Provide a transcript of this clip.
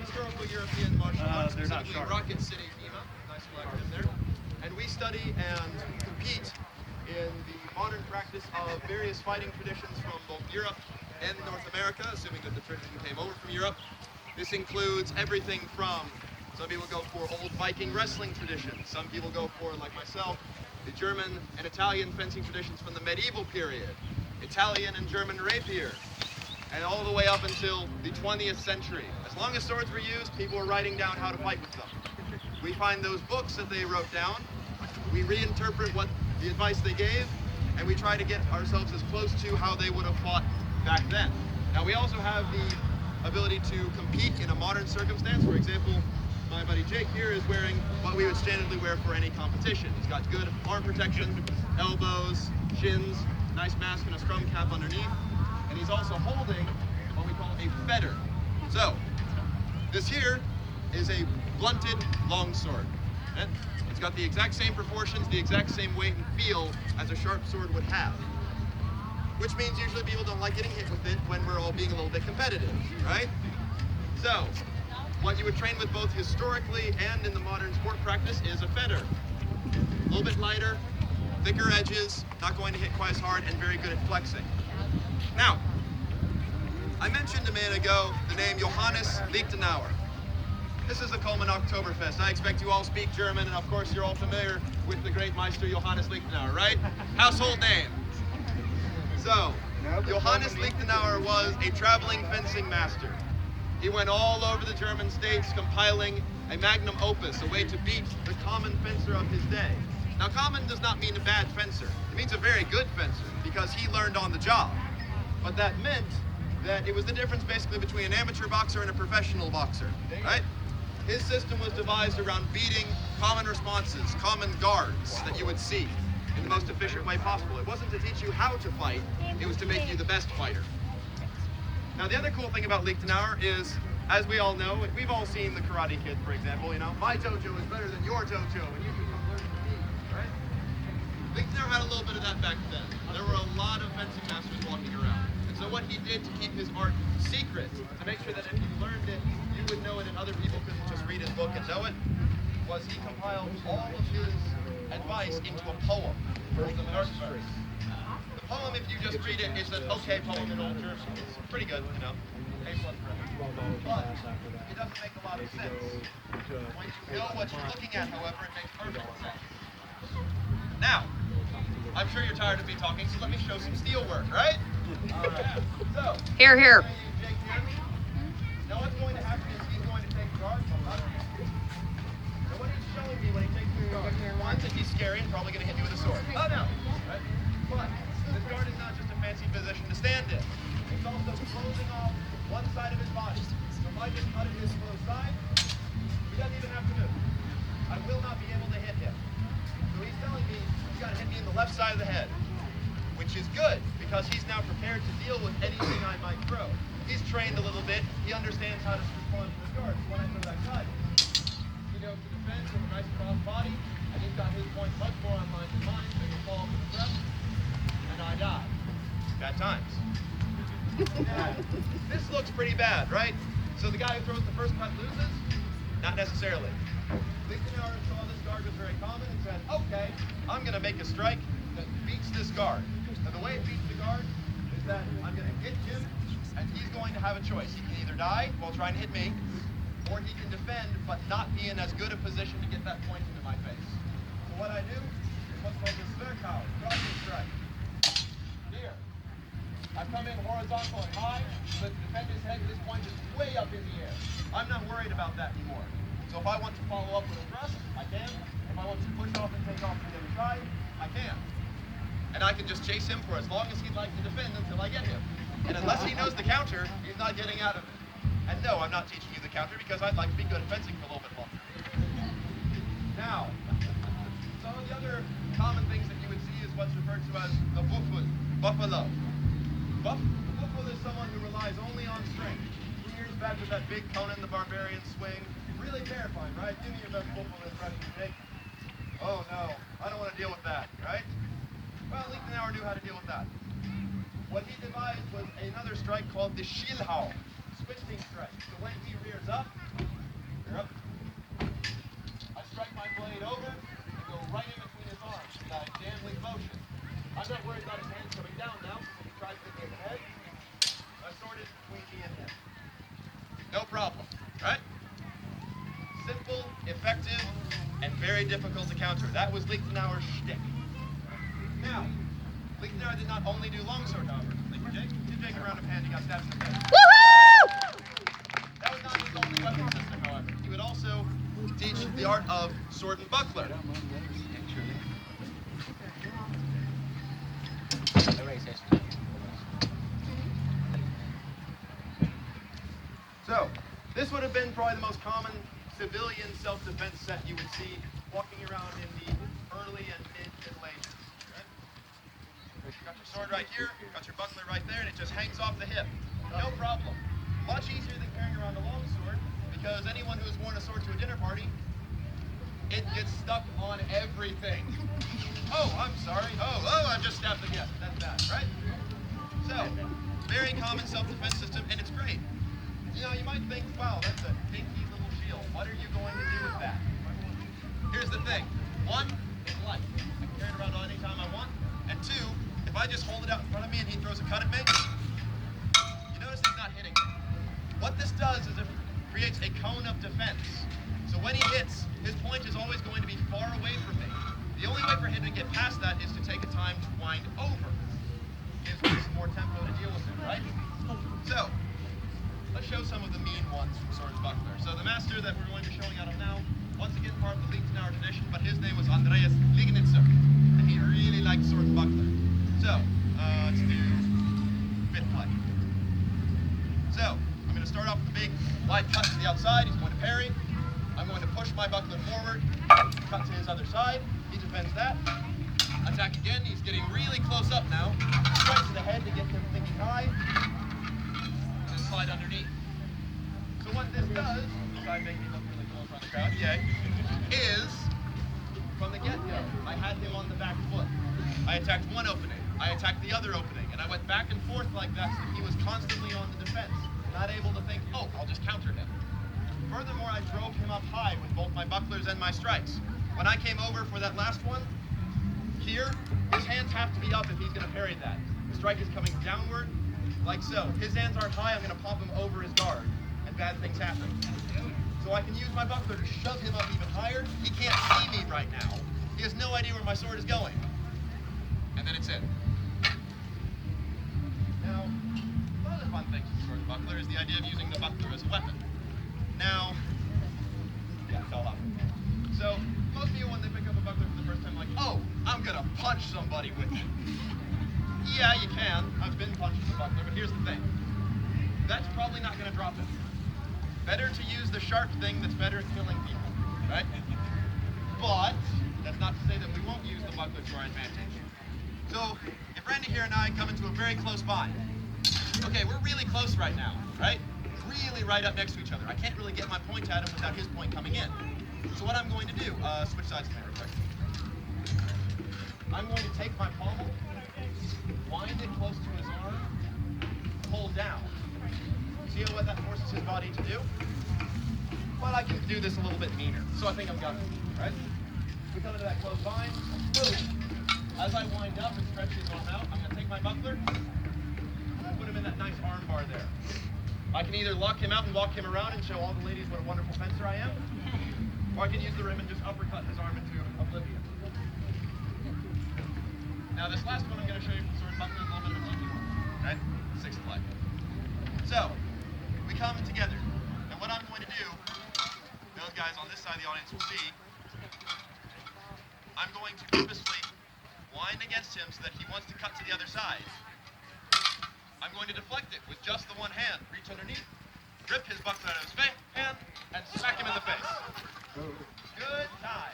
historical European martial arts, they're not specifically sharp. Rocket City, FEMA. Nice collection there. And we study and compete in the modern practice of various fighting traditions from both Europe and North America, assuming that the tradition came over from Europe. This includes everything from, some people go for old Viking wrestling traditions, some people go for, like myself, the German and Italian fencing traditions from the medieval period, Italian and German rapier, and all the way up until the 20th century. As long as swords were used, people were writing down how to fight with them. We find those books that they wrote down, we reinterpret what the advice they gave, and we try to get ourselves as close to how they would have fought back then. Now we also have the ability to compete in a modern circumstance. For example, my buddy Jake here is wearing what we would standardly wear for any competition. He's got good arm protection, elbows, shins, nice mask and a scrum cap underneath, and he's also holding what we call a fetter. So, this here is a blunted longsword. Okay? It's got the exact same proportions, the exact same weight and feel as a sharp sword would have. Which means usually people don't like getting hit with it when we're all being a little bit competitive, right? So, what you would train with both historically and in the modern sport practice is a fetter. A little bit lighter, thicker edges, not going to hit quite as hard, and very good at flexing. Now, I mentioned a minute ago the name Johannes Lichtenauer. This is the Cullman Oktoberfest. I expect you all speak German, and of course you're all familiar with the great Meister Johannes Lichtenauer, right? Household name. So, Johannes Lichtenauer was a traveling fencing master. He went all over the German states compiling a magnum opus, a way to beat the common fencer of his day. Now, common does not mean a bad fencer. It means a very good fencer, because he learned on the job. But that meant that it was the difference basically between an amateur boxer and a professional boxer, right? His system was devised around beating common responses, common guards that you would see in the most efficient way possible. It wasn't to teach you how to fight, it was to make you the best fighter. Now, the other cool thing about Lichtenauer is, as we all know, we've all seen the Karate Kid, for example, you know, my dojo is better than your dojo, and you can come learn from me, right? Lichtenauer had a little bit of that back then. There were a lot of fencing masters walking around. And so what he did to keep his art secret, to make sure that if you learned it, you would know it and other people couldn't just read his book and know it, was he compiled all of his advice into a poem called the Merkverse. The poem, if you just read it, is an okay poem in Old German. It's pretty good, you know. A plus credit. But it doesn't make a lot of sense. When you know what you're looking at, however, it makes perfect sense. Now, I'm sure you're tired of me talking, so let me show some steel work, right? All right. So, here. Jake here. Now what's going to happen is he's going to take guard. So what he's showing me when he takes the guard, one, that he's scary and probably going to hit you with a sword. Oh no! Right? But this guard is not just a fancy position to stand in. It's also closing off one side of his body. So if I just cut at his close side, he doesn't even have to move. I will not be able to hit him. So he's telling me he's got to hit me in the left side of the head, which is good because he's now prepared to deal with anything I might throw. He's trained a little bit. He understands how to respond to the guard. So when I throw that cut, he goes to defense with a nice cross body, and he's got his point much more online than mine, so he can fall for the breath, and I die. Bad times. This looks pretty bad, right? So the guy who throws the first cut loses? Not necessarily. Lichtenauer saw this guard was very common and said, okay, I'm going to make a strike that beats this guard. And the way it beats the guard is that I'm going to hit him, and he's going to have a choice. He can either die while trying to hit me, or he can defend but not be in as good a position to get that point into my face. So what I do is what's called the Zwerghout, crossing strike. Here. I come in horizontal and high, but to defend his head, this point is way up in the air. I'm not worried about that anymore. So if I want to follow up with a thrust, I can. If I want to push off and take off to the other side, I can. And I can just chase him for as long as he'd like to defend until I get him. And unless he knows the counter, he's not getting out of it. And no, I'm not teaching you the counter because I'd like to be good at fencing for a little bit longer. Now, some of the other common things that you would see is what's referred to as the buffalo. The buffalo is someone who relies only on strength. 2 years back with that big Conan the Barbarian swing. Really terrifying, right? Give me your best buffalo impression, Jake. Oh no, I don't want to deal with that, right? Well, Lichtenauer knew how to deal with that. What he devised was another strike called the Schildhau, twisting strike. So when he rears up. You're up. I strike my blade over and go right in between his arms with that gambling motion. I'm not worried about his hands coming down now, because if he tries to hit me in the head, my sword is between me and him. No problem, right? Simple, effective, and very difficult to counter. That was Lichtenauer's shtick. Now, Lichtenauer did not only do longsword, however. Thank you, Jake. Give Jake a round of hand. He got stabbed in the head. That was not his only weapon system, however. He would also teach the art of sword and buckler. So, this would have been probably the most common civilian self-defense set you would see walking around in the early and mid-Middle Ages. Right? You got your sword right here, you got your buckler right there, and it just hangs off the hip. No problem. Much easier than carrying around a long sword, because anyone who has worn a sword to a dinner party, it gets stuck on everything. Oh, I'm sorry. Oh, I've just stabbed the guest. That's bad, right? So, very common self-defense system, and it's great. You know, you might think, wow, that's a dinky little shield. What are you going to do with that? Here's the thing. One, it's light. I can carry it around anytime I want. And two, if I just hold it out in front of me and he throws a cut at me, you notice he's not hitting me. What this does is it creates a cone of defense. So when he hits, his point is always going to be far away from me. The only way for him to get past that is to take a time to wind over. Gives me some more tempo to deal with it, right? So, let's show some of the mean ones from Sword and Buckler. So the master that we're going to be showing out of now, once again part of the Lichtenauer tradition, but his name was Andreas Lignitzer, and he really liked Sword and Buckler. So, let's do fifth play. So, I'm going to start off with a big wide cut to the outside. He's going to parry. I'm going to push my buckler forward, cut to his other side. He defends that. Attack again. He's getting really close up now. Strike to the head to get him thinking high. Just slide underneath. So what this does, besides making me look really cool in front of the crowd, yay, is from the get-go, I had him on the back foot. I attacked one opening. I attacked the other opening. And I went back and forth like that so he was constantly on the defense, not able to think, oh, I'll just counter him. Furthermore, I drove him up high with both my bucklers and my strikes. When I came over for that last one, here, his hands have to be up if he's going to parry that. The strike is coming downward, like so. His hands aren't high, I'm going to pop him over his guard, and bad things happen. So I can use my buckler to shove him up even higher. He can't see me right now. He has no idea where my sword is going. And then it's in. Now, one of the fun things with sword and buckler is the idea of using the buckler as a weapon. Now, yeah, fell off. So, most of you, when they pick up a buckler for the first time, like, oh, I'm gonna punch somebody with it. Yeah, you can. I've been punched with a buckler, but here's the thing. That's probably not gonna drop it. Better to use the sharp thing that's better at killing people, right? But, that's not to say that we won't use the buckler to our advantage. So, if Randy here and I come into a very close bind, okay, we're really close right now, right? Really right up next to each other. I can't really get my point at him without his point coming in. So what I'm going to do, switch sides to me real quick. I'm going to take my pommel, wind it close to his arm, pull down. See what that forces his body to do? But I can do this a little bit meaner. So I think I'm got it, right? We come into that close bind, boom. As I wind up and stretch his arm out, I'm going to take my buckler and put him in that nice arm bar there. I can either lock him out and walk him around and show all the ladies what a wonderful fencer I am, or I can use the rim and just uppercut his arm into oblivion. Now this last one I'm going to show you from sword and buckler is a little bit of a cheeky one, right? Sixth play. So, we come together, and what I'm going to do, those guys on this side of the audience will see, I'm going to purposely wind against him so that he wants to cut to the other side. I'm going to deflect it with just the one hand. Reach underneath, rip his buckler out of his hand, and smack him in the face. Good time.